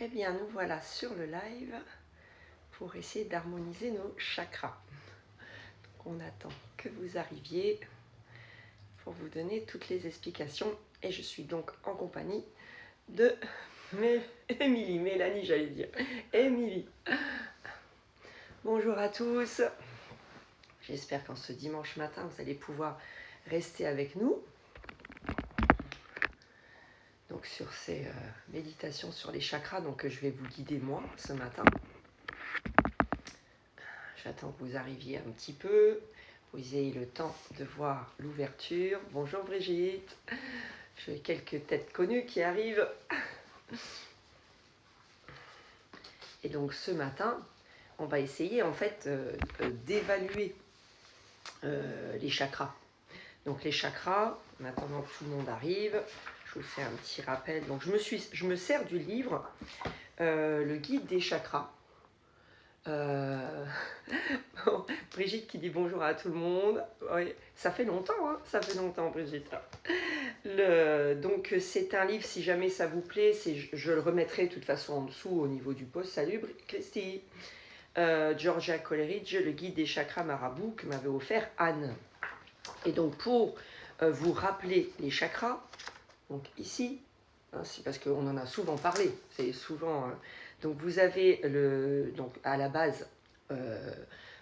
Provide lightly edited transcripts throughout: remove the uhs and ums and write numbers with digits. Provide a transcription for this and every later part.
Eh bien, nous voilà sur le live pour essayer d'harmoniser nos chakras. Donc, on attend que vous arriviez pour vous donner toutes les explications. Et je suis donc en compagnie de Mélanie, j'allais dire. Émilie. Bonjour à tous. J'espère qu'en ce dimanche matin, vous allez pouvoir rester avec nous. Donc sur ces méditations sur les chakras, donc je vais vous guider moi ce matin. J'attends que vous arriviez un petit peu, vous ayez le temps de voir l'ouverture. Bonjour Brigitte, j'ai quelques têtes connues qui arrivent. Et donc ce matin, on va essayer en fait d'évaluer les chakras. Donc les chakras, en attendant que tout le monde arrive, je vous fais un petit rappel. Donc je me sers du livre Le guide des chakras. Bon, Brigitte qui dit bonjour à tout le monde. Oui, ça fait longtemps, hein, ça fait longtemps, Brigitte. Donc c'est un livre, si jamais ça vous plaît, je le remettrai de toute façon en dessous au niveau du post. Salut Christy. Georgia Coleridge, le guide des chakras marabouts que m'avait offert Anne. Et donc pour vous rappeler les chakras, donc ici, hein, c'est parce qu'on en a souvent parlé, c'est souvent... donc vous avez donc à la base,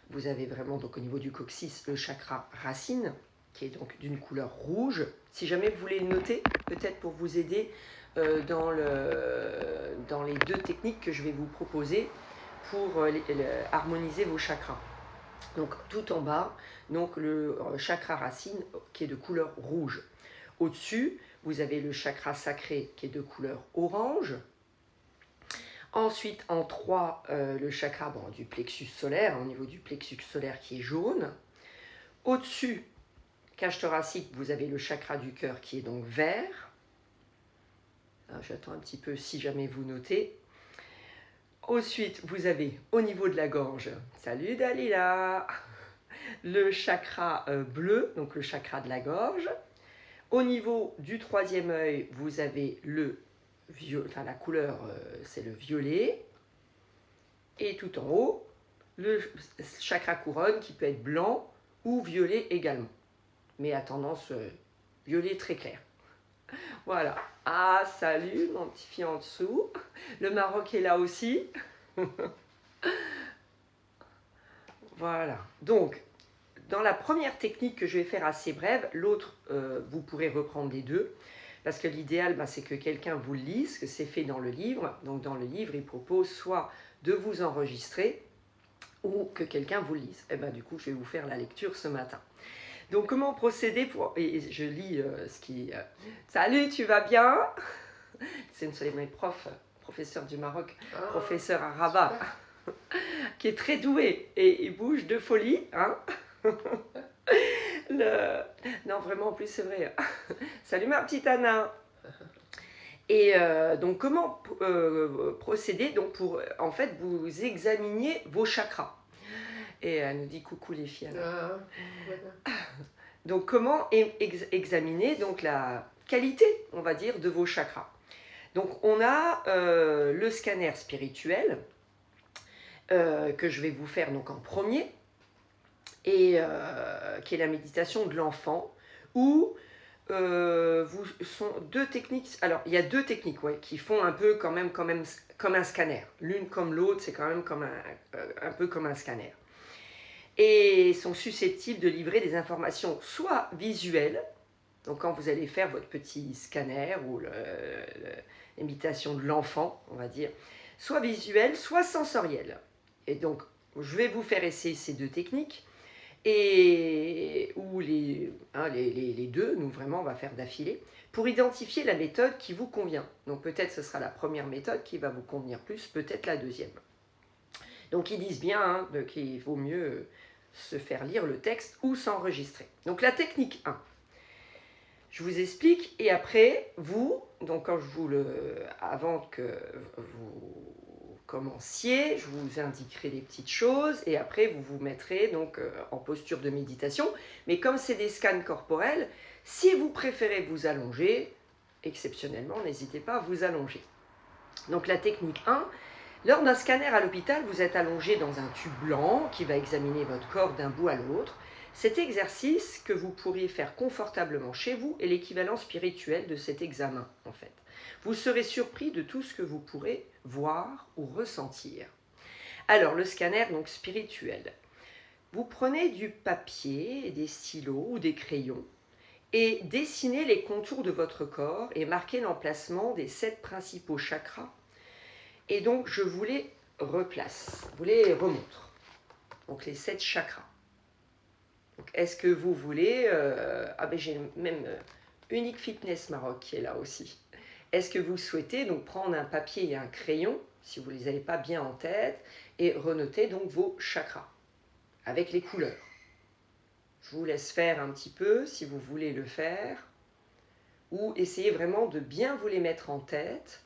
vous avez vraiment donc au niveau du coccyx le chakra racine, qui est donc d'une couleur rouge. Si jamais vous voulez le noter, peut-être pour vous aider dans les deux techniques que je vais vous proposer pour harmoniser vos chakras. Donc tout en bas, donc le chakra racine qui est de couleur rouge. Au-dessus, vous avez le chakra sacré qui est de couleur orange. Ensuite, en 3, le chakra du plexus solaire, au niveau du plexus solaire qui est jaune. Au-dessus, cage thoracique, vous avez le chakra du cœur qui est donc vert. J'attends un petit peu si jamais vous notez. Ensuite, vous avez au niveau de la gorge, salut Dalila, le chakra bleu, donc le chakra de la gorge. Au niveau du troisième œil, vous avez la couleur, c'est le violet. Et tout en haut, le chakra couronne qui peut être blanc ou violet également. Mais à tendance violet très clair. Voilà. Ah, salut, mon petit fille en dessous. Le Maroc est là aussi. Voilà. Donc, dans la première technique que je vais faire assez brève, l'autre, vous pourrez reprendre les deux. Parce que l'idéal, c'est que quelqu'un vous le lise, que c'est fait dans le livre. Donc dans le livre, il propose soit de vous enregistrer ou que quelqu'un vous le lise. Et du coup, je vais vous faire la lecture ce matin. Donc comment procéder pour... Et je lis ce qui... Salut, tu vas bien? C'est une de mes professeurs du Maroc, professeur à Rabat, qui est très doué et il bouge de folie. Hein. Non, vraiment, en plus, c'est vrai. Salut ma petite Anna. Et donc, comment procéder donc, pour, en fait, vous examiniez vos chakras. Et elle nous dit coucou les filles. Voilà. Donc, comment examiner donc, la qualité, on va dire, de vos chakras. Donc, on a le scanner spirituel que je vais vous faire donc, en premier. Et qui est la méditation de l'enfant, où sont deux techniques. Alors, il y a deux techniques qui font un peu quand même comme un scanner. L'une comme l'autre, c'est quand même comme un peu comme un scanner. Et sont susceptibles de livrer des informations soit visuelles, donc quand vous allez faire votre petit scanner ou l'imitation de l'enfant, on va dire, soit visuelle, soit sensorielle. Et donc, je vais vous faire essayer ces deux techniques. Et où les deux, nous vraiment on va faire d'affilée, pour identifier la méthode qui vous convient. Donc peut-être ce sera la première méthode qui va vous convenir plus, peut-être la deuxième. Donc ils disent bien qu'il vaut mieux se faire lire le texte ou s'enregistrer. Donc la technique 1, je vous explique et après vous, donc quand avant que vous commenciez, je vous indiquerai des petites choses et après vous vous mettrez donc en posture de méditation. Mais comme c'est des scans corporels, si vous préférez vous allonger, exceptionnellement, n'hésitez pas à vous allonger. Donc la technique 1, lors d'un scanner à l'hôpital, vous êtes allongé dans un tube blanc qui va examiner votre corps d'un bout à l'autre. Cet exercice que vous pourriez faire confortablement chez vous est l'équivalent spirituel de cet examen en fait. Vous serez surpris de tout ce que vous pourrez voir ou ressentir. Alors le scanner donc spirituel. Vous prenez du papier, des stylos ou des crayons et dessinez les contours de votre corps et marquez l'emplacement des 7 principaux chakras. Et donc je vous les replace, vous les remontre. Donc les 7 chakras. Est-ce que vous voulez... ah ben j'ai même Unique Fitness Maroc qui est là aussi. Est-ce que vous souhaitez donc prendre un papier et un crayon, si vous ne les avez pas bien en tête, et renoter donc vos chakras avec les couleurs. Je vous laisse faire un petit peu si vous voulez le faire, ou essayez vraiment de bien vous les mettre en tête,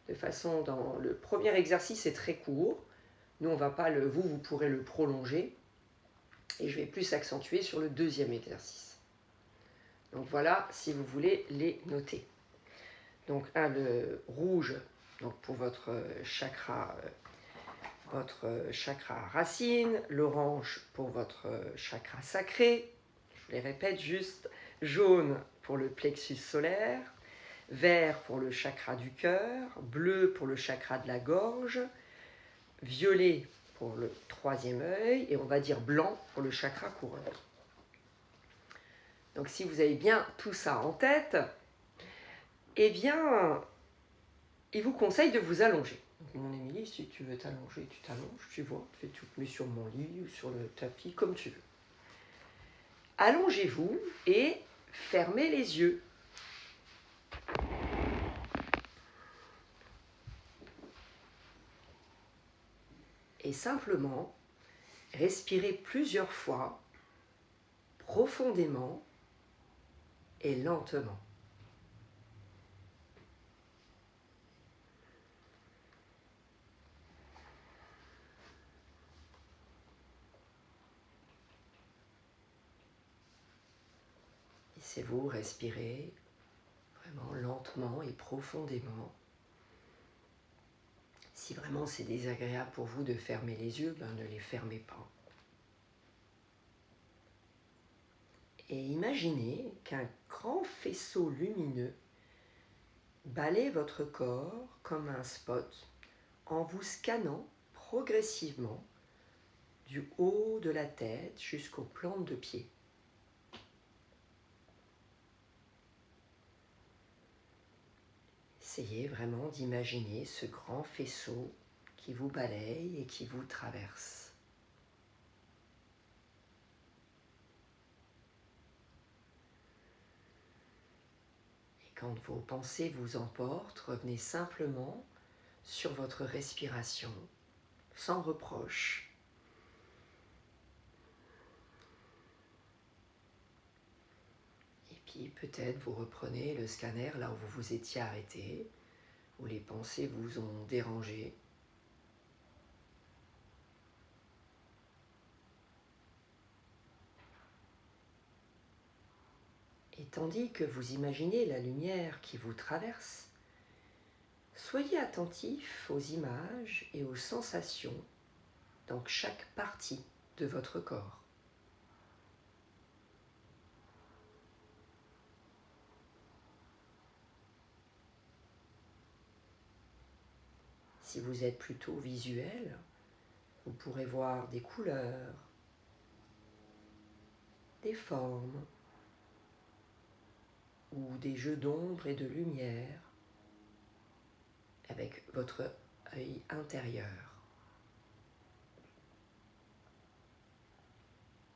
de façon dans le premier exercice c'est très court. Nous on va pas le... Vous pourrez le prolonger. Et je vais plus accentuer sur le deuxième exercice. Donc voilà, si vous voulez les noter. Donc le rouge donc pour votre chakra racine, l'orange pour votre chakra sacré, je vous les répète juste, jaune pour le plexus solaire, vert pour le chakra du cœur, bleu pour le chakra de la gorge, violet pour le troisième œil, et on va dire blanc pour le chakra couronne. Donc si vous avez bien tout ça en tête, eh bien, il vous conseille de vous allonger. Donc, mon Émilie, si tu veux t'allonger, tu t'allonges, tu vois, tu te mets sur mon lit ou sur le tapis, comme tu veux. Allongez-vous et fermez les yeux. Et simplement, respirez plusieurs fois, profondément et lentement. Laissez-vous respirer vraiment lentement et profondément. Si vraiment c'est désagréable pour vous de fermer les yeux, ne les fermez pas. Et imaginez qu'un grand faisceau lumineux balaye votre corps comme un spot en vous scannant progressivement du haut de la tête jusqu'aux plantes de pied. Essayez vraiment d'imaginer ce grand faisceau qui vous balaye et qui vous traverse. Quand vos pensées vous emportent, revenez simplement sur votre respiration, sans reproche. Et puis peut-être vous reprenez le scanner là où vous vous étiez arrêté, où les pensées vous ont dérangé. Et tandis que vous imaginez la lumière qui vous traverse, soyez attentif aux images et aux sensations dans chaque partie de votre corps. Si vous êtes plutôt visuel, vous pourrez voir des couleurs, des formes ou des jeux d'ombre et de lumière avec votre œil intérieur.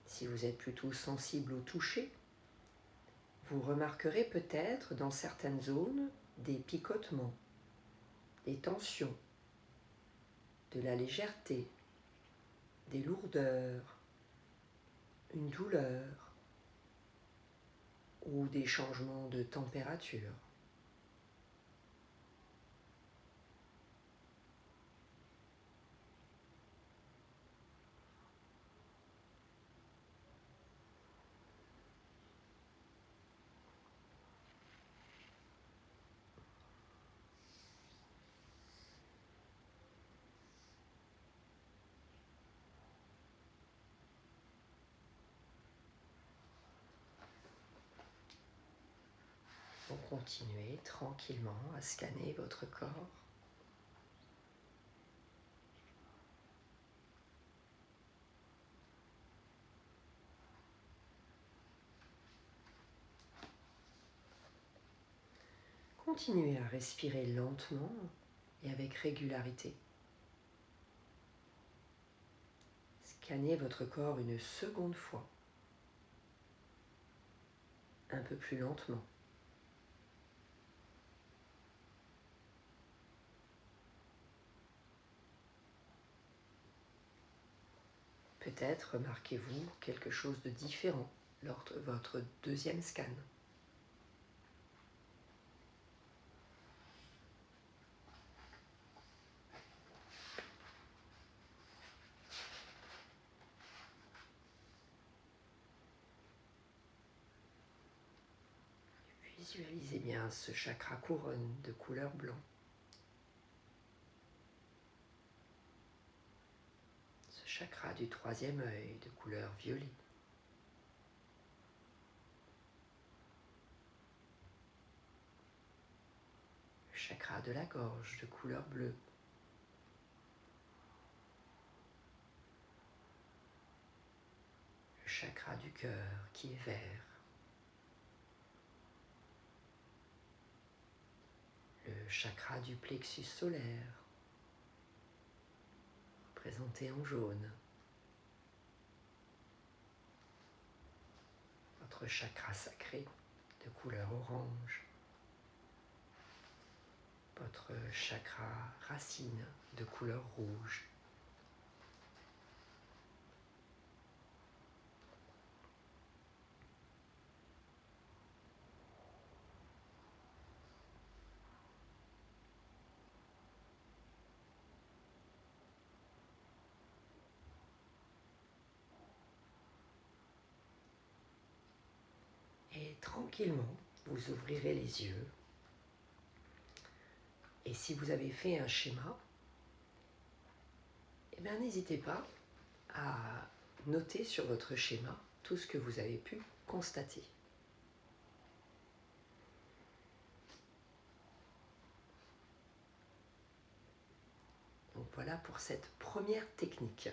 Si vous êtes plutôt sensible au toucher, vous remarquerez peut-être dans certaines zones des picotements, des tensions, de la légèreté, des lourdeurs, une douleur ou des changements de température. continuez tranquillement à scanner votre corps. Continuez à respirer lentement et avec régularité. Scannez votre corps une seconde fois, un peu plus lentement. Peut-être remarquez-vous quelque chose de différent lors de votre deuxième scan. Visualisez bien ce chakra couronne de couleur blanc. Ce chakra du troisième œil de couleur violet. Le chakra de la gorge de couleur bleue. Le chakra du cœur qui est vert. Le chakra du plexus solaire, représenté en jaune. Votre chakra sacré de couleur orange. Votre chakra racine de couleur rouge. Et tranquillement, vous ouvrirez les yeux. Et si vous avez fait un schéma, eh bien, n'hésitez pas à noter sur votre schéma tout ce que vous avez pu constater. Donc voilà pour cette première technique.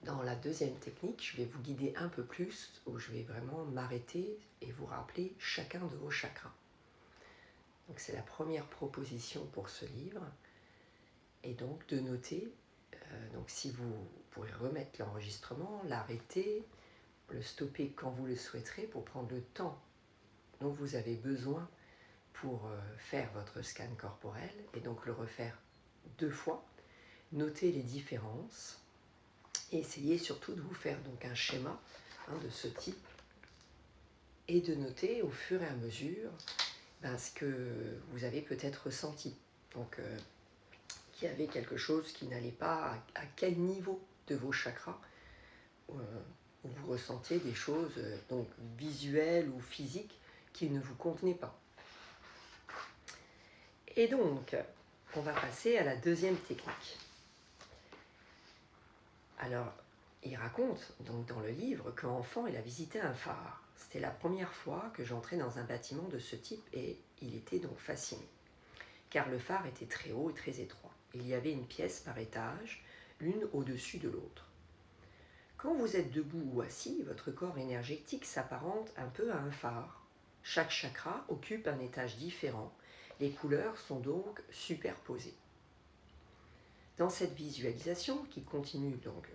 Dans la deuxième technique, je vais vous guider un peu plus, où je vais vraiment m'arrêter et vous rappeler chacun de vos chakras. Donc c'est la première proposition pour ce livre. Et donc de noter, donc si vous pourrez remettre l'enregistrement, l'arrêter, le stopper quand vous le souhaiterez pour prendre le temps dont vous avez besoin pour faire votre scan corporel et donc le refaire 2 fois. Notez les différences et essayez surtout de vous faire donc un schéma de ce type et de noter au fur et à mesure ce que vous avez peut-être ressenti. Donc qu'il y avait quelque chose qui n'allait pas, à quel niveau de vos chakras où vous ressentiez des choses donc visuelles ou physiques qui ne vous convenaient pas. Et donc, on va passer à la deuxième technique. Alors, il raconte donc dans le livre qu'enfant, il a visité un phare. C'était la première fois que j'entrais dans un bâtiment de ce type et il était donc fasciné. Car le phare était très haut et très étroit. Il y avait une pièce par étage, l'une au-dessus de l'autre. Quand vous êtes debout ou assis, votre corps énergétique s'apparente un peu à un phare. Chaque chakra occupe un étage différent. Les couleurs sont donc superposées. Dans cette visualisation qui continue, donc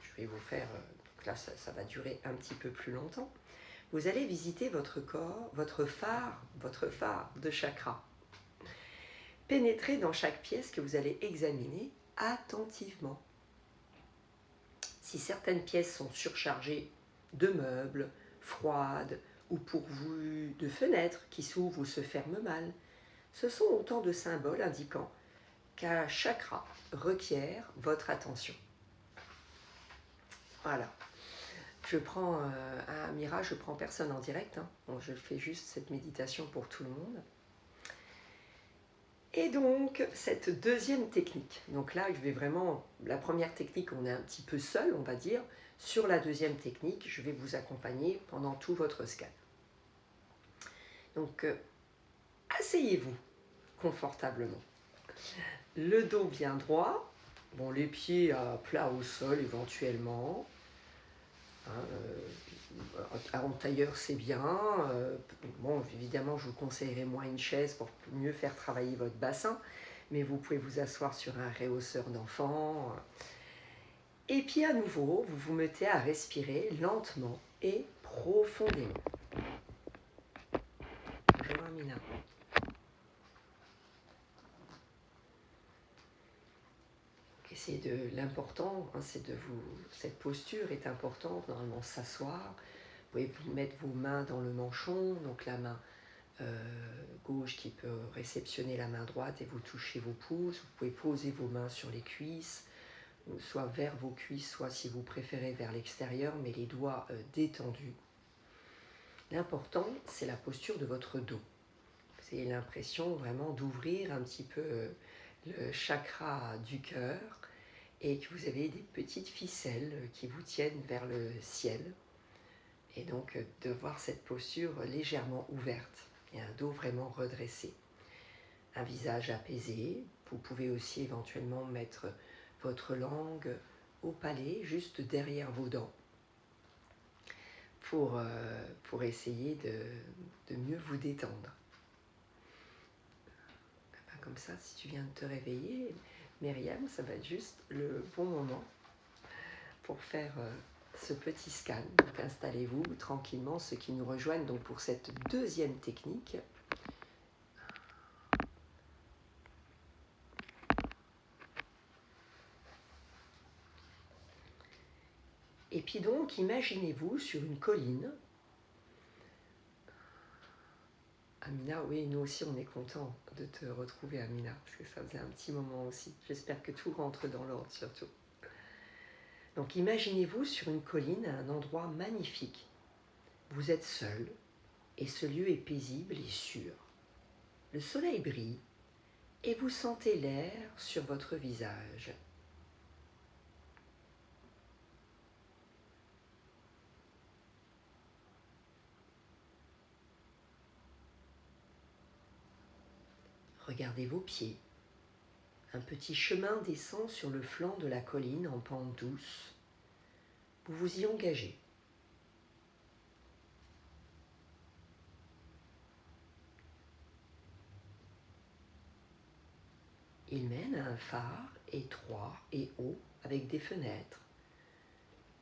je vais vous faire, donc là ça va durer un petit peu plus longtemps, vous allez visiter votre corps, votre phare de chakra. Pénétrez dans chaque pièce que vous allez examiner attentivement. Si certaines pièces sont surchargées de meubles, froides ou pourvues de fenêtres qui s'ouvrent ou se ferment mal, ce sont autant de symboles indiquant qu'un chakra requiert votre attention. Voilà. Je prends Amira, je prends personne en direct, Bon, je fais juste cette méditation pour tout le monde. Et donc, cette deuxième technique, donc là, je vais vraiment, la première technique, on est un petit peu seul, on va dire. Sur la deuxième technique, je vais vous accompagner pendant tout votre scan. Donc, asseyez-vous confortablement. Le dos bien droit, bon, les pieds à plat au sol éventuellement. Hein, en tailleur c'est bien. Bon, évidemment, je vous conseillerais moins une chaise pour mieux faire travailler votre bassin, mais vous pouvez vous asseoir sur un rehausseur d'enfant. Et puis à nouveau, vous vous mettez à respirer lentement et profondément. Bonjour Amina. L'important, hein, c'est de vous. Cette posture est importante. Normalement, s'asseoir. Vous pouvez vous mettre vos mains dans le manchon, donc la main gauche qui peut réceptionner la main droite et vous touchez vos pouces. Vous pouvez poser vos mains sur les cuisses, soit vers vos cuisses, soit si vous préférez vers l'extérieur, mais les doigts détendus. L'important, c'est la posture de votre dos. C'est l'impression vraiment d'ouvrir un petit peu le chakra du cœur et que vous avez des petites ficelles qui vous tiennent vers le ciel. Et donc de voir cette posture légèrement ouverte et un dos vraiment redressé. Un visage apaisé. Vous pouvez aussi éventuellement mettre votre langue au palais, juste derrière vos dents, pour essayer de mieux vous détendre. Comme ça, si tu viens de te réveiller, Myriam, ça va être juste le bon moment pour faire ce petit scan. Donc installez-vous tranquillement, ceux qui nous rejoignent donc pour cette deuxième technique. Et puis donc, imaginez-vous sur une colline. Amina, oui, nous aussi on est content de te retrouver Amina, parce que ça faisait un petit moment aussi. J'espère que tout rentre dans l'ordre surtout. Donc imaginez-vous sur une colline à un endroit magnifique. Vous êtes seul et ce lieu est paisible et sûr. Le soleil brille et vous sentez l'air sur votre visage. Regardez vos pieds. Un petit chemin descend sur le flanc de la colline en pente douce. Vous vous y engagez. Il mène à un phare étroit et haut avec des fenêtres.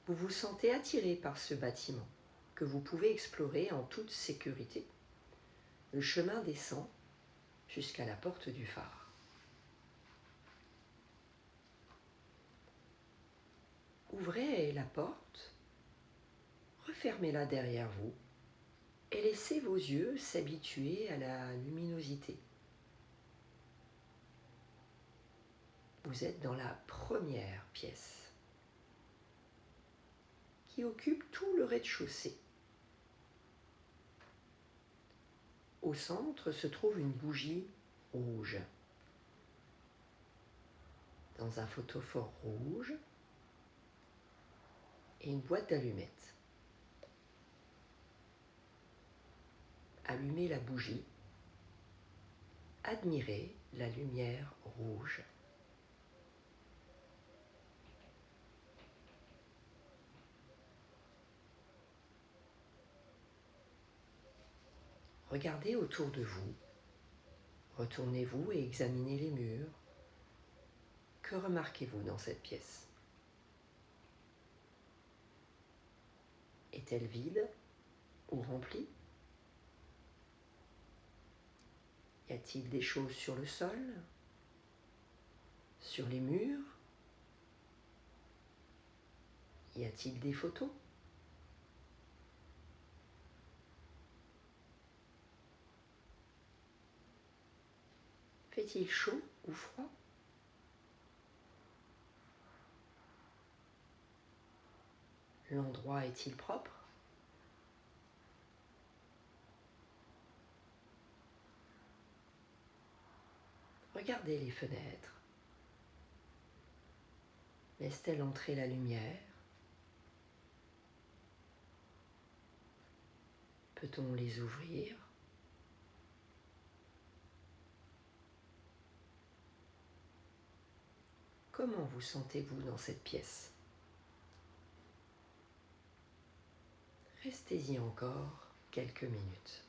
Vous vous sentez attiré par ce bâtiment que vous pouvez explorer en toute sécurité. Le chemin descend jusqu'à la porte du phare. Ouvrez la porte, refermez-la derrière vous et laissez vos yeux s'habituer à la luminosité. Vous êtes dans la première pièce qui occupe tout le rez-de-chaussée. Au centre se trouve une bougie rouge. Dans un photophore rouge et une boîte d'allumettes. Allumez la bougie. Admirez la lumière rouge. Regardez autour de vous. Retournez-vous et examinez les murs. Que remarquez-vous dans cette pièce? Est-elle vide ou remplie? Y a-t-il des choses sur le sol? Sur les murs? Y a-t-il des photos? Fait-il chaud ou froid? L'endroit est-il propre? Regardez les fenêtres. Laisse-t-elle entrer la lumière? Peut-on les ouvrir? Comment vous sentez-vous dans cette pièce? Restez-y encore quelques minutes.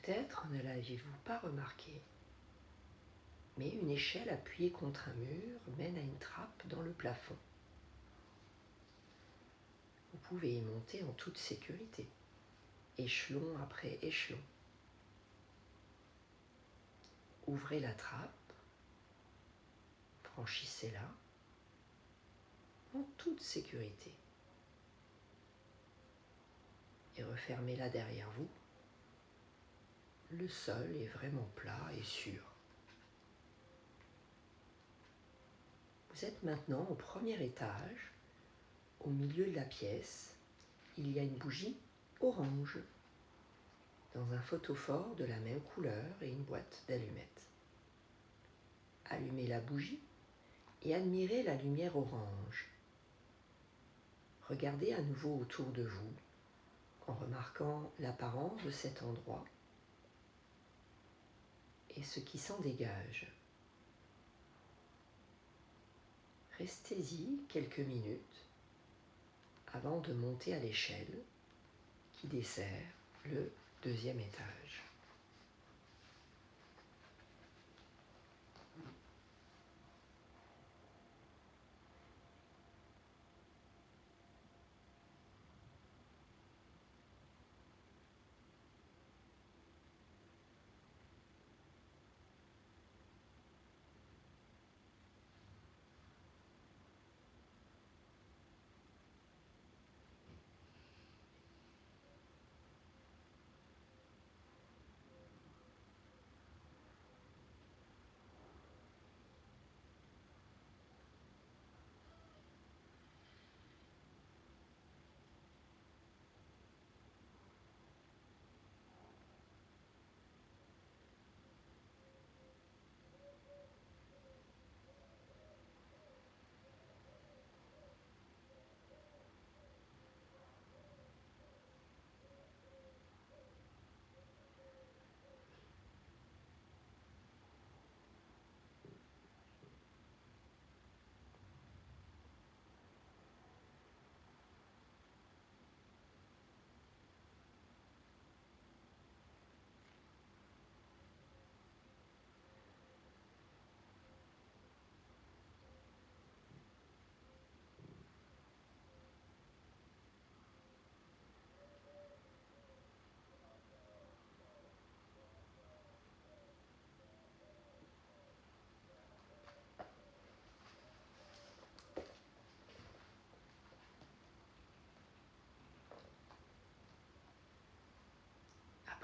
Peut-être ne l'aviez-vous pas remarqué, mais une échelle appuyée contre un mur mène à une trappe dans le plafond. Vous pouvez y monter en toute sécurité, échelon après échelon. Ouvrez la trappe, franchissez-la en toute sécurité et refermez-la derrière vous. Le sol est vraiment plat et sûr. Vous êtes maintenant au premier étage. Au milieu de la pièce, il y a une bougie orange dans un photophore de la même couleur et une boîte d'allumettes. Allumez la bougie et admirez la lumière orange. Regardez à nouveau autour de vous en remarquant l'apparence de cet endroit et ce qui s'en dégage. Restez-y quelques minutes avant de monter à l'échelle qui dessert le deuxième étage.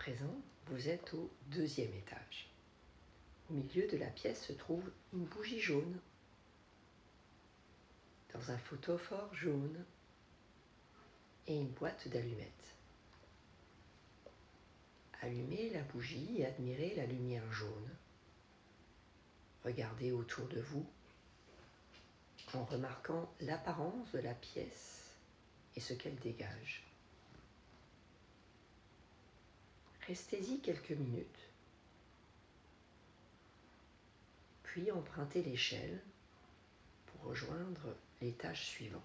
présent, vous êtes au 2e étage. Au milieu de la pièce se trouve une bougie jaune, dans un photophore jaune et une boîte d'allumettes. Allumez la bougie et admirez la lumière jaune. Regardez autour de vous en remarquant l'apparence de la pièce et ce qu'elle dégage. Restez-y quelques minutes, puis empruntez l'échelle pour rejoindre l'étage suivant.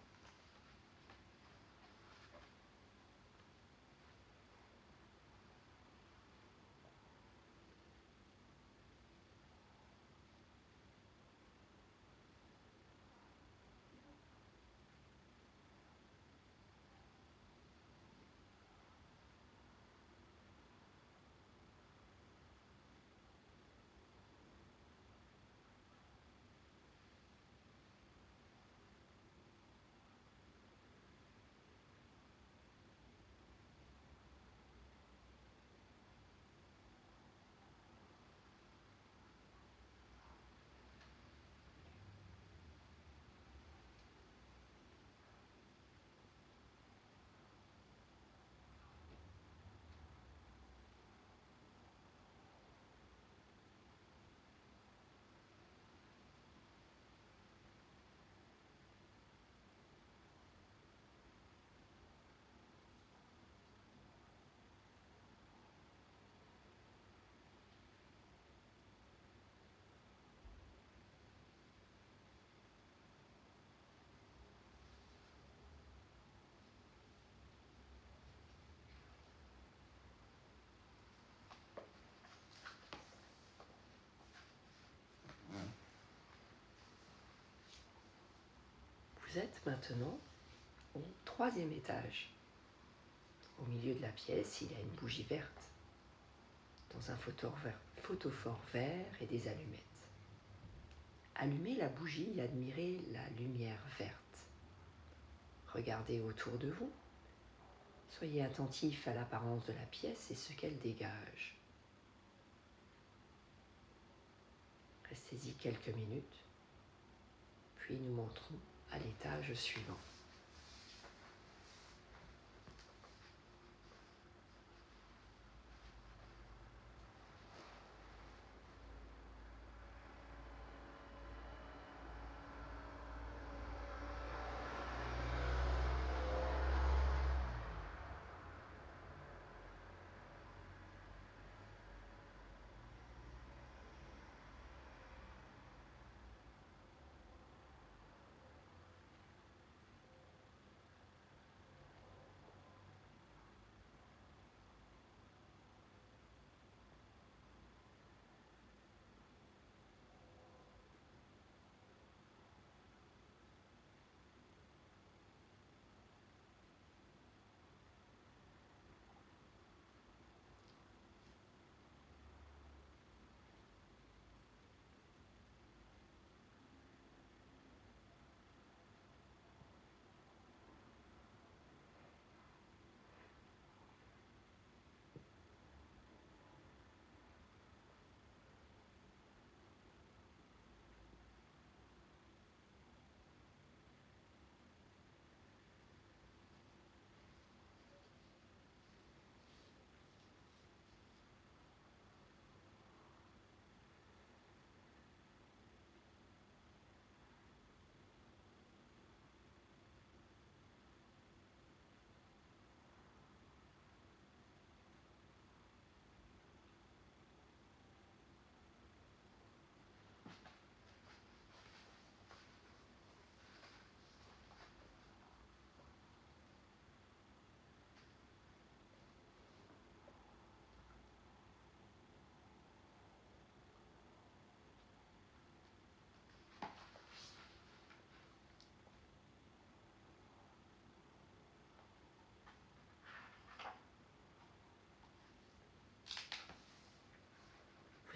Vous êtes maintenant au 3e étage. Au milieu de la pièce, il y a une bougie verte, dans un photophore vert et des allumettes. Allumez la bougie et admirez la lumière verte. Regardez autour de vous. Soyez attentif à l'apparence de la pièce et ce qu'elle dégage. Restez-y quelques minutes, puis nous montrons à l'étage suivant.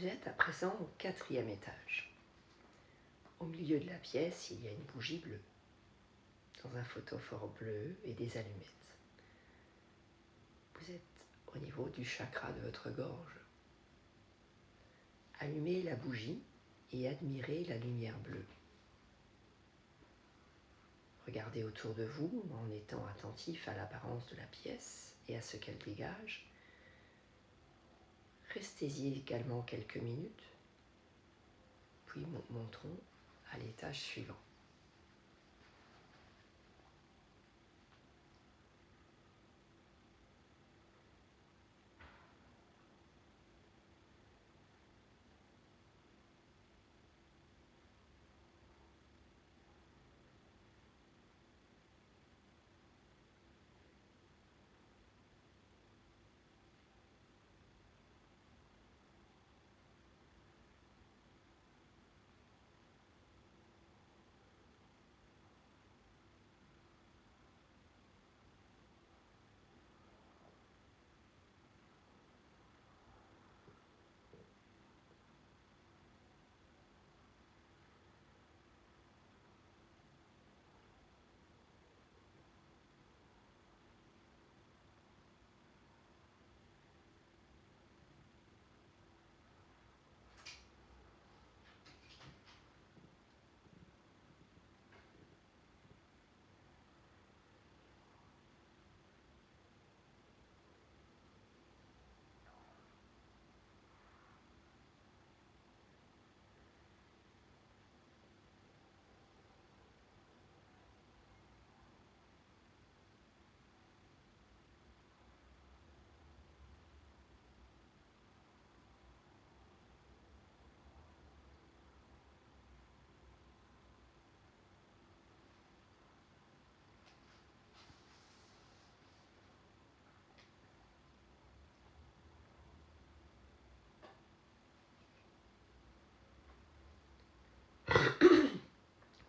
Vous êtes à présent au 4e étage. Au milieu de la pièce, il y a une bougie bleue, dans un photophore bleu et des allumettes. Vous êtes au niveau du chakra de votre gorge. Allumez la bougie et admirez la lumière bleue. Regardez autour de vous en étant attentif à l'apparence de la pièce et à ce qu'elle dégage. Restez-y également quelques minutes, puis montrons à l'étage suivant.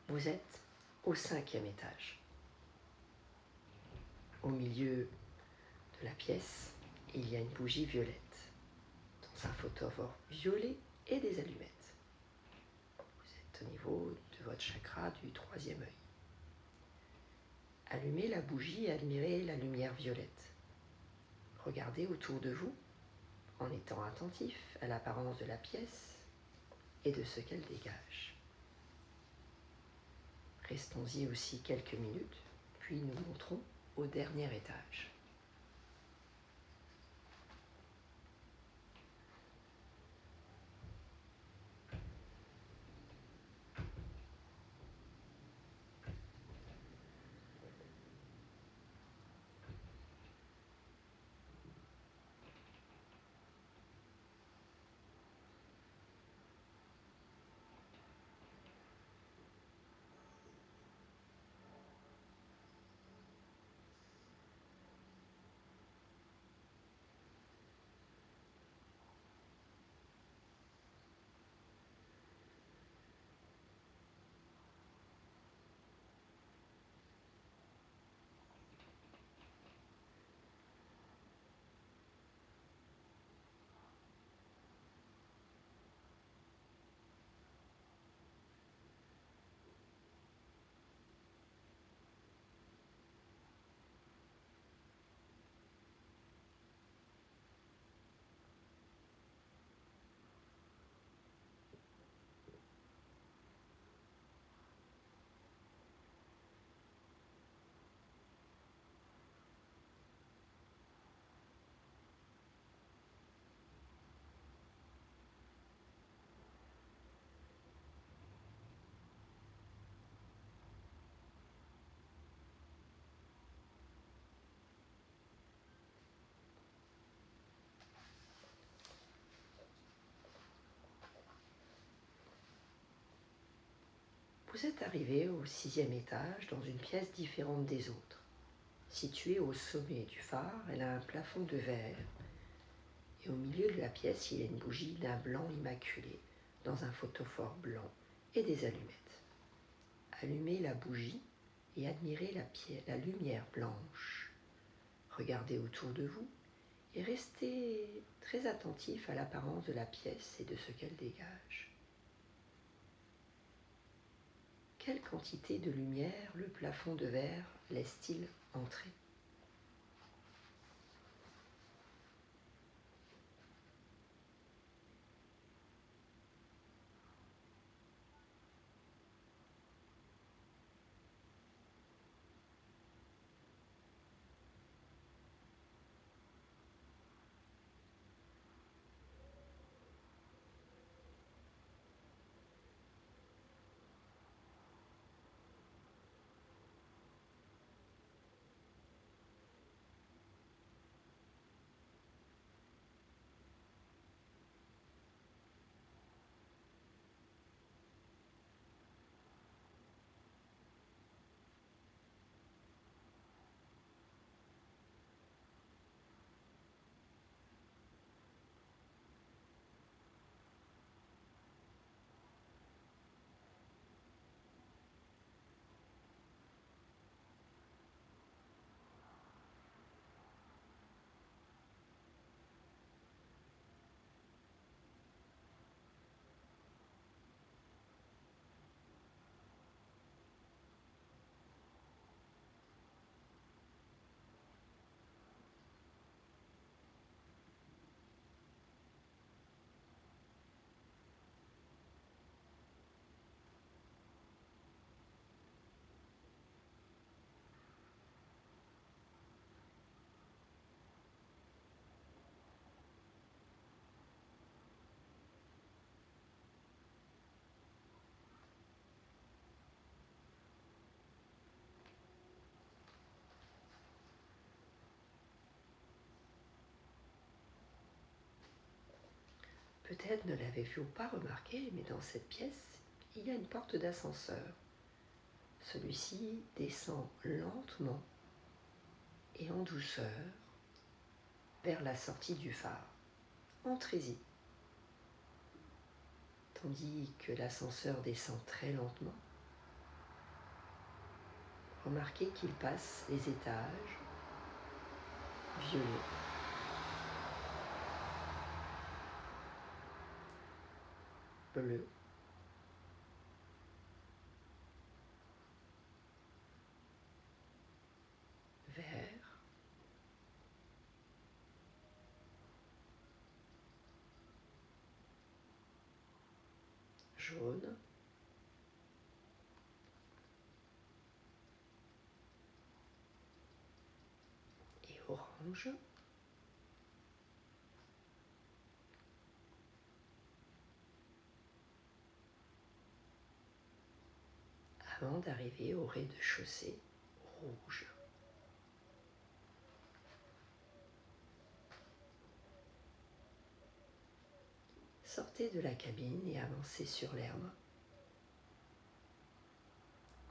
Vous êtes au 5e étage. Au milieu de la pièce, il y a une bougie violette, dans un photophore violet et des allumettes. Vous êtes au niveau de votre chakra du 3e œil. Allumez la bougie et admirez la lumière violette. Regardez autour de vous en étant attentif à l'apparence de la pièce et de ce qu'elle dégage. Restons-y aussi quelques minutes, puis nous montrons au dernier étage. Vous êtes arrivé au 6e étage dans une pièce différente des autres. Située au sommet du phare, elle a un plafond de verre et au milieu de la pièce, il y a une bougie d'un blanc immaculé dans un photophore blanc et des allumettes. Allumez la bougie et admirez la lumière blanche. Regardez autour de vous et restez très attentif à l'apparence de la pièce et de ce qu'elle dégage. Quelle quantité de lumière le plafond de verre laisse-t-il entrer ? peut-être ne l'avez-vous pas remarqué, mais dans cette pièce, il y a une porte d'ascenseur. Celui-ci descend lentement et en douceur vers la sortie du phare. Entrez-y. Tandis que l'ascenseur descend très lentement, remarquez qu'il passe les étages violets, bleus, verts, jaunes, et orange. Avant d'arriver au rez-de-chaussée rouge. Sortez de la cabine et avancez sur l'herbe.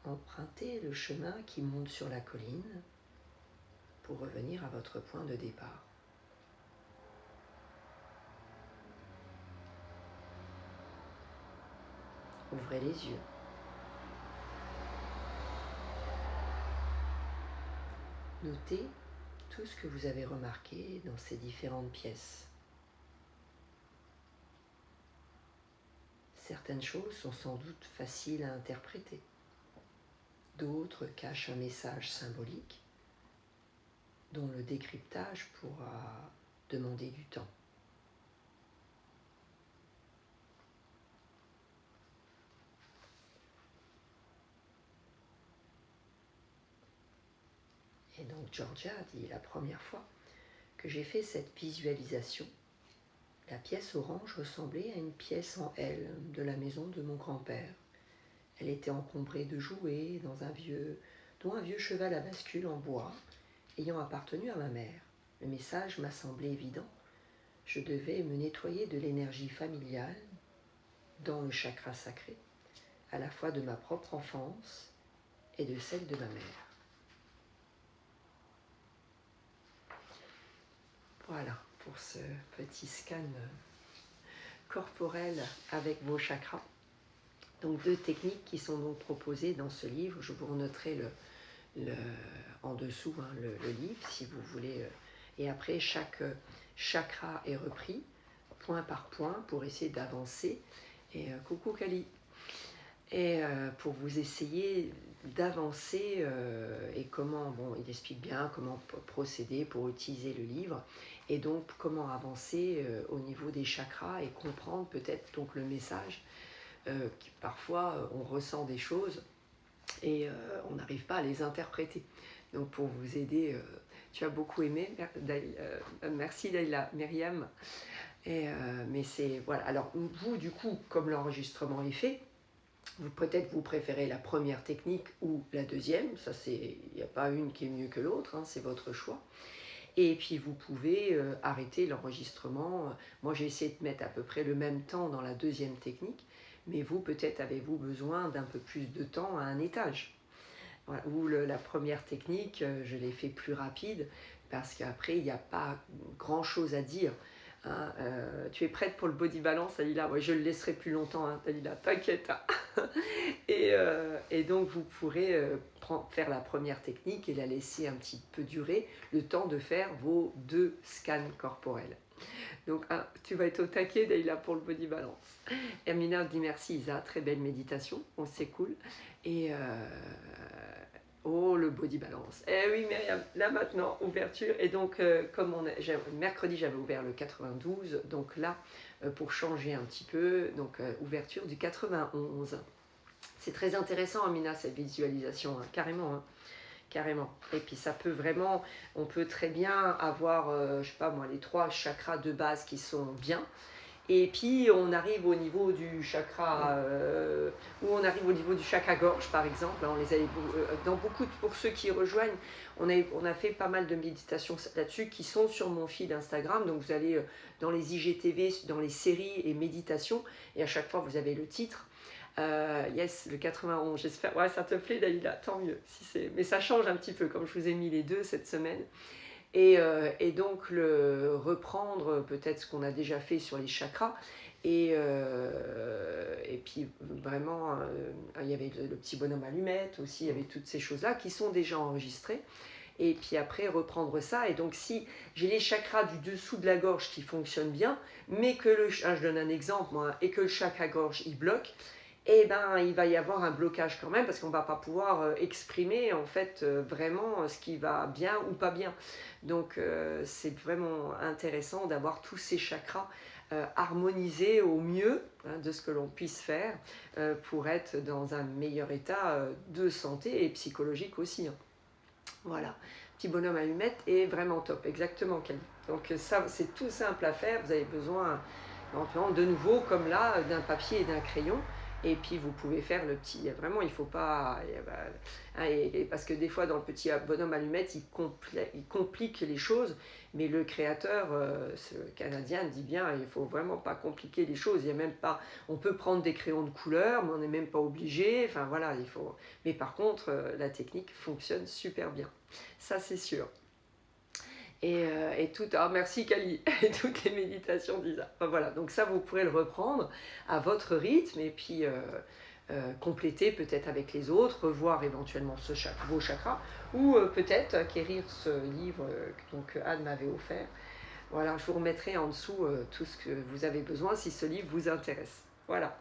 Empruntez le chemin qui monte sur la colline pour revenir à votre point de départ. Ouvrez les yeux. Notez tout ce que vous avez remarqué dans ces différentes pièces. Certaines choses sont sans doute faciles à interpréter. D'autres cachent un message symbolique dont le décryptage pourra demander du temps. Et donc Georgia dit la première fois que j'ai fait cette visualisation, la pièce orange ressemblait à une pièce en L de la maison de mon grand-père. Elle était encombrée de jouets dont un vieux cheval à bascule en bois ayant appartenu à ma mère. Le message m'a semblé évident. Je devais me nettoyer de l'énergie familiale dans le chakra sacré, à la fois de ma propre enfance et de celle de ma mère. Voilà pour ce petit scan corporel avec vos chakras. Donc 2 techniques qui sont donc proposées dans ce livre. Je vous renoterai en dessous le livre si vous voulez. Et après, chaque chakra est repris point par point pour essayer d'avancer. Et coucou Kali. Et pour vous essayer d'avancer et comment, bon, il explique bien comment procéder pour utiliser le livre et donc comment avancer au niveau des chakras et comprendre peut-être donc le message. Parfois on ressent des choses et on n'arrive pas à les interpréter. Donc pour vous aider, tu as beaucoup aimé, merci Leïla, Myriam. Mais c'est voilà. Alors vous du coup, comme l'enregistrement est fait, peut-être vous préférez la première technique ou la deuxième. Ça il n'y a pas une qui est mieux que l'autre, hein, c'est votre choix. Et puis vous pouvez arrêter l'enregistrement. Moi j'ai essayé de mettre à peu près le même temps dans la deuxième technique, mais vous peut-être avez-vous besoin d'un peu plus de temps à un étage. Voilà. Ou la première technique, je l'ai fait plus rapide parce qu'après il n'y a pas grand chose à dire. Hein, tu es prête pour le body balance, Dalila? Ouais, je le laisserai plus longtemps, hein, Dalila, t'inquiète. Hein. Et donc vous pourrez faire la première technique et la laisser un petit peu durer, le temps de faire vos 2 scans corporels. Donc tu vas être au taquet, Dalila, pour le body balance. Hermina dit merci Isa, très belle méditation, c'est cool. Et oh, le body balance. Eh oui, Myriam, là maintenant, ouverture. Et donc, comme mercredi, j'avais ouvert le 92. Donc là, pour changer un petit peu, donc ouverture du 91. C'est très intéressant, Amina, cette visualisation, hein, carrément. Hein, carrément. Et puis ça peut vraiment, on peut très bien avoir, je sais pas moi, les 3 chakras de base qui sont bien. Et puis on arrive au niveau du chakra, où on arrive au niveau du chakra gorge par exemple. On les avait, dans beaucoup, pour ceux qui rejoignent, on a fait pas mal de méditations là-dessus qui sont sur mon feed Instagram. Donc vous allez dans les IGTV, dans les séries et méditations, et à chaque fois vous avez le titre. Yes, le 91, j'espère. Ouais, ça te plaît, Dalila, tant mieux. Mais ça change un petit peu, comme je vous ai mis les deux cette semaine. Et donc reprendre peut-être ce qu'on a déjà fait sur les chakras. Et puis vraiment, il y avait le petit bonhomme allumette aussi, il y avait toutes ces choses-là qui sont déjà enregistrées. Et puis après, reprendre ça. Et donc, si j'ai les chakras du dessous de la gorge qui fonctionnent bien, mais que je donne un exemple, moi, et que le chakra-gorge, il bloque, eh ben, il va y avoir un blocage quand même, parce qu'on ne va pas pouvoir exprimer, en fait, vraiment ce qui va bien ou pas bien. Donc, c'est vraiment intéressant d'avoir tous ces chakras harmonisés au mieux, hein, de ce que l'on puisse faire pour être dans un meilleur état de santé et psychologique aussi, hein. Voilà, petit bonhomme allumette est vraiment top, exactement, Kelly. Donc ça, c'est tout simple à faire. Vous avez besoin, éventuellement, de nouveau, comme là, d'un papier et d'un crayon. Et puis vous pouvez faire le petit. Vraiment, il ne faut pas. Parce que des fois, dans le petit bonhomme allumette, il complique les choses. Mais le créateur, ce Canadien, dit bien, il ne faut vraiment pas compliquer les choses. Il y a même pas. On peut prendre des crayons de couleur, mais on n'est même pas obligé. Enfin voilà, il faut. Mais par contre, la technique fonctionne super bien. Ça, c'est sûr. Et tout, merci Kali, et toutes les méditations d'Isa. Enfin, voilà, donc ça vous pourrez le reprendre à votre rythme et puis compléter peut-être avec les autres, revoir éventuellement vos chakras ou peut-être acquérir ce livre que donc, Anne m'avait offert. Voilà, je vous remettrai en dessous tout ce que vous avez besoin si ce livre vous intéresse. Voilà.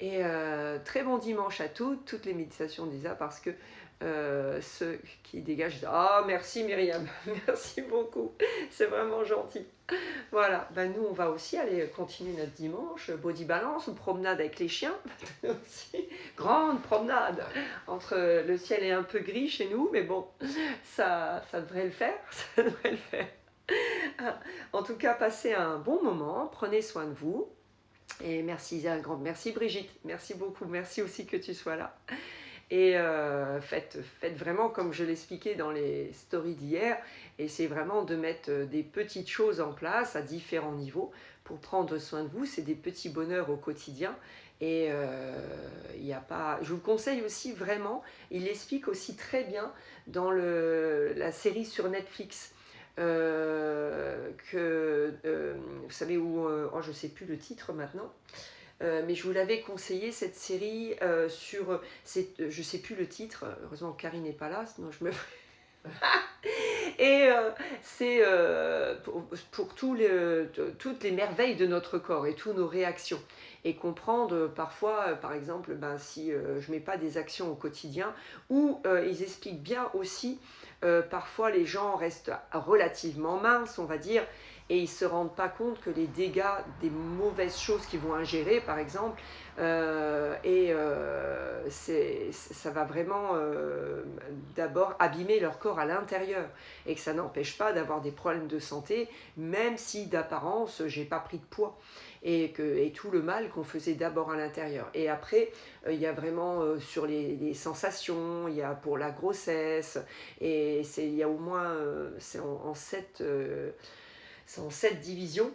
Et très bon dimanche à toutes les méditations d'Isa, parce que ceux qui dégagent... Ah, merci Myriam, merci beaucoup, c'est vraiment gentil. Voilà, ben nous on va aussi aller continuer notre dimanche, body balance ou promenade avec les chiens, aussi. Grande promenade, entre le ciel est un peu gris chez nous, mais bon, ça devrait le faire, ça devrait le faire. En tout cas, passez un bon moment, prenez soin de vous. Et merci, merci Brigitte, merci beaucoup, merci aussi que tu sois là. Et faites vraiment comme je l'expliquais dans les stories d'hier, essayez vraiment de mettre des petites choses en place à différents niveaux pour prendre soin de vous. C'est des petits bonheurs au quotidien. Et y a pas... je vous conseille aussi vraiment, il l'explique aussi très bien dans la série sur Netflix. Vous savez où, je ne sais plus le titre maintenant, mais je vous l'avais conseillé, cette série sur, je ne sais plus le titre, heureusement Karine n'est pas là, sinon je me... Et c'est pour toutes les merveilles de notre corps et toutes nos réactions. Et comprendre parfois, par exemple, si je ne mets pas des actions au quotidien, ou ils expliquent bien aussi, parfois les gens restent relativement minces, on va dire, et ils ne se rendent pas compte que les dégâts des mauvaises choses qu'ils vont ingérer, par exemple, ça va vraiment d'abord abîmer leur corps à l'intérieur, et que ça n'empêche pas d'avoir des problèmes de santé, même si d'apparence j'ai pas pris de poids, et tout le mal qu'on faisait d'abord à l'intérieur. Et après, il y a vraiment sur les sensations, il y a pour la grossesse, et il y a au moins, c'est en 7 divisions.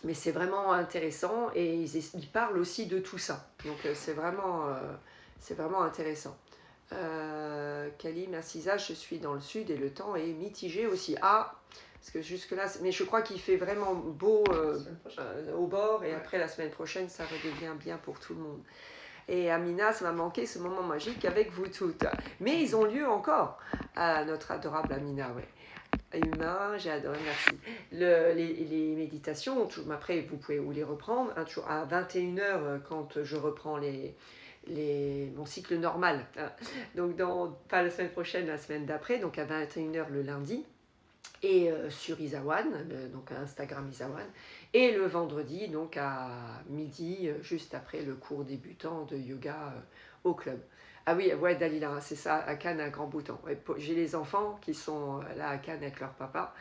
Mais c'est vraiment intéressant, et ils parlent aussi de tout ça. Donc c'est vraiment intéressant. Kali, merci Isa, je suis dans le sud et le temps est mitigé aussi. Ah, parce que jusque-là, mais je crois qu'il fait vraiment beau au bord, et après la semaine prochaine, ça redevient bien pour tout le monde. Et Amina, ça m'a manqué ce moment magique avec vous toutes. Mais ils ont lieu encore, notre adorable Amina, ouais. Humain, j'ai adoré, merci. Les méditations, après vous pouvez les reprendre, hein, toujours à 21h quand je reprends mon cycle normal. Hein. Donc pas la semaine prochaine, la semaine d'après, donc à 21h le lundi, et sur Isawan, donc Instagram Isawan, et le vendredi, donc à midi, juste après le cours débutant de yoga au club. Ah oui, ouais, Dalila, c'est ça, à Cannes, à Grand Bouton. J'ai les enfants qui sont là à Cannes avec leur papa.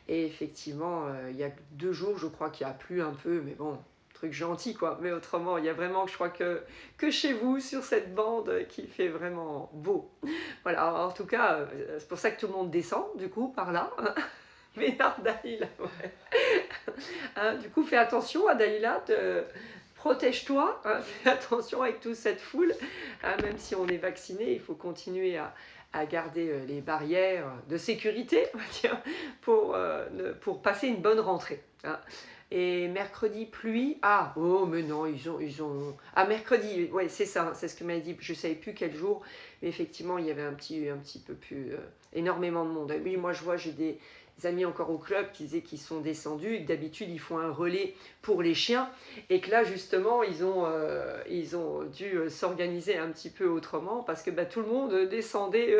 Et effectivement, il y a 2 jours, je crois qu'il a plu un peu, mais bon, truc gentil, quoi. Mais autrement, il y a vraiment, je crois que chez vous, sur cette bande qui fait vraiment beau. Voilà, alors, en tout cas, c'est pour ça que tout le monde descend, du coup, par là. Ménard Dalila, ouais. Hein, du coup, fais attention à Dalila, protège-toi, hein, fais attention avec toute cette foule. Hein, même si on est vacciné, il faut continuer à garder les barrières de sécurité, on va dire, pour passer une bonne rentrée. Hein. Et mercredi, pluie. Ah, oh, mais non, ils ont... Ah, mercredi, ouais, c'est ça, c'est ce que m'a dit. Je ne savais plus quel jour, mais effectivement, il y avait un petit peu plus... énormément de monde. Oui, moi, je vois, j'ai des amis encore au club qui disaient qu'ils sont descendus et que d'habitude, ils font un relais pour les chiens et que là, justement, ils ont dû s'organiser un petit peu autrement parce que bah, tout le monde descendait...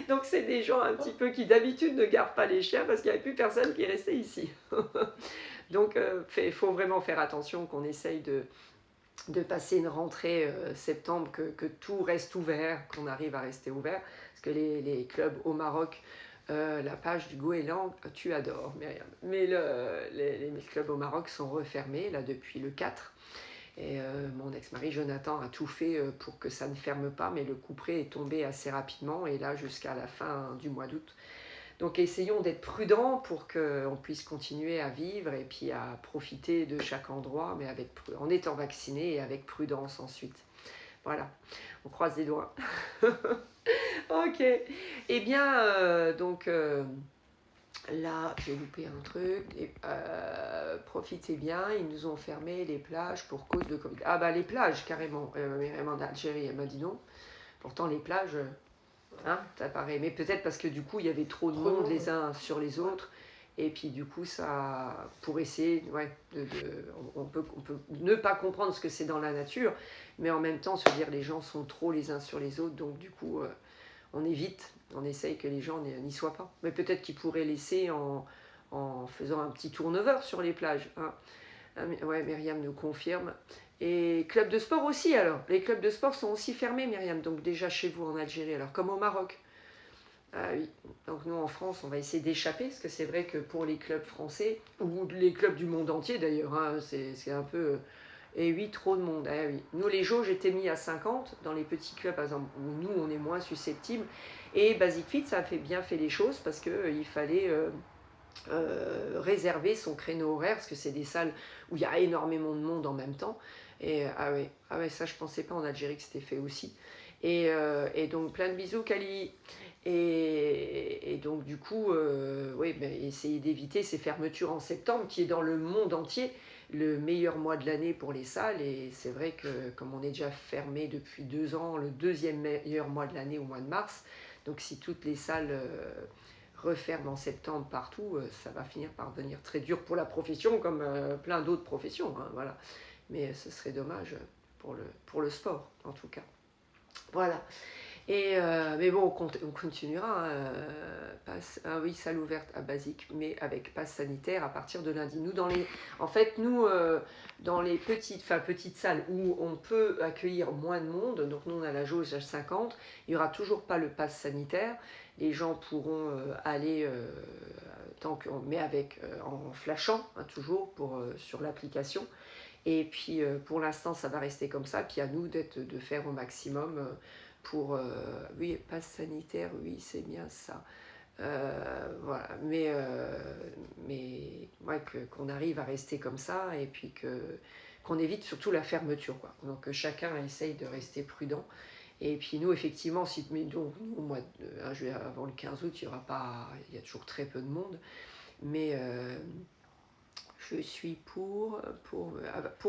Donc, c'est des gens un petit peu qui, d'habitude, ne gardent pas les chiens parce qu'il n'y avait plus personne qui restait ici. Donc, il faut vraiment faire attention qu'on essaye de passer une rentrée septembre, que tout reste ouvert, qu'on arrive à rester ouvert. Parce que les clubs au Maroc, la page du goéland, tu adores, Myriam. Mais les clubs au Maroc sont refermés, là, depuis le 4. Et mon ex-mari Jonathan a tout fait pour que ça ne ferme pas, mais le couperet est tombé assez rapidement, et là, jusqu'à la fin du mois d'août. Donc essayons d'être prudents pour qu'on puisse continuer à vivre et puis à profiter de chaque endroit, mais en étant vacciné et avec prudence ensuite. Voilà, on croise les doigts. Ok, eh bien, là, j'ai loupé un truc. Profitez bien, ils nous ont fermé les plages pour cause de Covid. Ah bah les plages, carrément. Myriam en Algérie, elle m'a dit non. Pourtant, les plages... Hein, ça paraît. Mais peut-être parce que du coup, il y avait trop de monde les uns sur les autres. Et puis du coup, ça, pour essayer, ouais, on peut ne pas comprendre ce que c'est dans la nature, mais en même temps se dire les gens sont trop les uns sur les autres, donc du coup, on évite, on essaye que les gens n'y soient pas. Mais peut-être qu'ils pourraient laisser en faisant un petit turnover sur les plages. Hein. Ouais, Myriam nous confirme. Et clubs de sport aussi alors. Les clubs de sport sont aussi fermés, Myriam, donc déjà chez vous en Algérie, alors comme au Maroc. Ah oui, donc nous en France, on va essayer d'échapper, parce que c'est vrai que pour les clubs français, ou les clubs du monde entier d'ailleurs, hein, c'est un peu... Et oui, trop de monde. Ah oui. Nous, les jauges étaient mis à 50 dans les petits clubs, par exemple, où nous, on est moins susceptibles. Et Basic Fit, ça a bien fait les choses, parce qu'il fallait... réserver son créneau horaire parce que c'est des salles où il y a énormément de monde en même temps et ah ouais ça je pensais pas en Algérie que c'était fait aussi et donc plein de bisous Kali et donc du coup oui, ben, essayer d'éviter ces fermetures en septembre qui est dans le monde entier le meilleur mois de l'année pour les salles et c'est vrai que comme on est déjà fermé depuis 2 ans le deuxième meilleur mois de l'année au mois de mars donc si toutes les salles referme en septembre partout, ça va finir par devenir très dur pour la profession comme plein d'autres professions. Hein, voilà. Mais ce serait dommage pour le sport, en tout cas. Voilà. Et, mais bon, on continuera. Ah oui, salle ouverte à Basique, mais avec passe sanitaire à partir de lundi. Nous, dans les petites salles où on peut accueillir moins de monde, donc nous on a la jauge à 50, il n'y aura toujours pas le passe sanitaire. Les gens pourront aller, en flashant, hein, toujours sur l'application. Et puis pour l'instant, ça va rester comme ça. Puis à nous de faire au maximum oui, passe sanitaire, oui, c'est bien ça. Voilà, mais ouais, qu'on arrive à rester comme ça et puis qu'on évite surtout la fermeture, quoi. Donc chacun essaye de rester prudent. Et puis nous, effectivement, mais donc, au mois avant le 15 août, il y a toujours très peu de monde. Mais je suis pour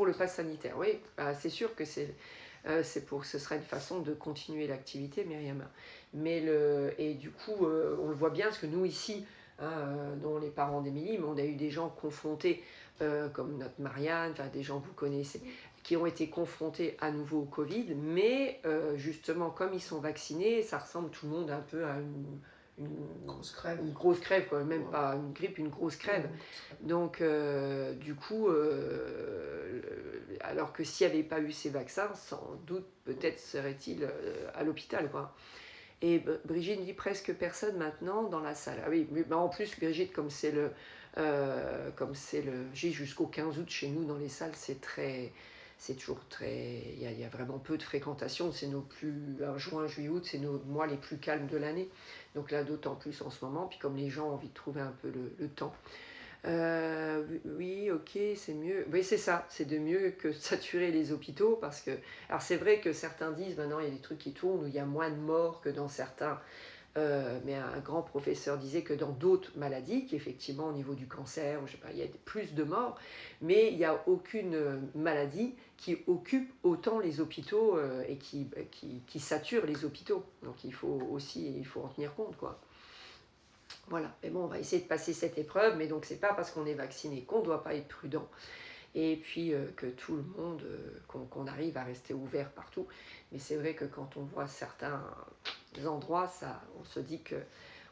le pass sanitaire. Oui, bah, c'est sûr que ce sera une façon de continuer l'activité, Myriam. Et du coup, on le voit bien, parce que nous ici, hein, dont les parents d'Émilie, mais on a eu des gens confrontés, comme notre Marianne, des gens que vous connaissez, qui ont été confrontés à nouveau au Covid, mais justement, comme ils sont vaccinés, ça ressemble tout le monde un peu à une grosse crève, quoi. Même pas une grippe, une grosse crève. Donc, du coup, alors que s'il n'y avait pas eu ces vaccins, sans doute, peut-être serait-il à l'hôpital, quoi. Et Brigitte dit presque personne maintenant dans la salle. Ah oui, mais en plus, Brigitte, comme c'est le. J'ai jusqu'au 15 août chez nous dans les salles, c'est toujours très. Il y a vraiment peu de fréquentation. C'est nos plus. Juin, juillet, août, c'est nos mois les plus calmes de l'année. Donc là, d'autant plus en ce moment. Puis comme les gens ont envie de trouver un peu le temps. Oui, ok, c'est mieux. Oui, c'est ça, c'est de mieux que de saturer les hôpitaux parce que. Alors, c'est vrai que certains disent maintenant il y a des trucs qui tournent où il y a moins de morts que dans certains. Mais un grand professeur disait que dans d'autres maladies, qu'effectivement au niveau du cancer, je sais pas, il y a plus de morts, mais il n'y a aucune maladie qui occupe autant les hôpitaux et qui sature les hôpitaux. Donc il faut en tenir compte, quoi. Voilà, mais bon, on va essayer de passer cette épreuve, mais donc c'est pas parce qu'on est vacciné qu'on ne doit pas être prudent, et puis que tout le monde, qu'on arrive à rester ouvert partout. Mais c'est vrai que quand on voit certains endroits, on se dit que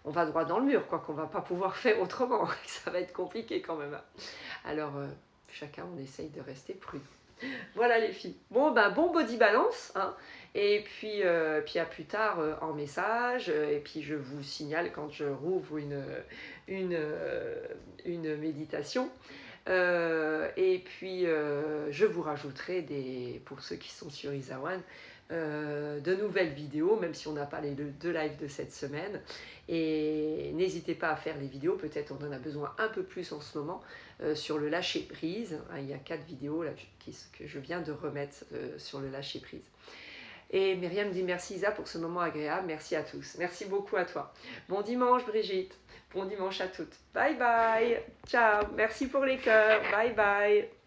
on va droit dans le mur, quoi, qu'on va pas pouvoir faire autrement, que ça va être compliqué quand même. Alors, chacun, on essaye de rester prudent. Voilà les filles. Bon, ben, bon body balance, hein. Et puis à plus tard en message. Et puis je vous signale quand je rouvre une méditation. Et puis je vous rajouterai pour ceux qui sont sur Isawan, de nouvelles vidéos, même si on n'a pas les deux lives de cette semaine. Et n'hésitez pas à faire les vidéos, peut-être on en a besoin un peu plus en ce moment, sur le lâcher prise. Il y a 4 vidéos là, que je viens de remettre sur le lâcher prise. Et Myriam dit merci Isa pour ce moment agréable, merci à tous. Merci beaucoup à toi. Bon dimanche Brigitte, bon dimanche à toutes. Bye bye, ciao, merci pour les cœurs, bye bye.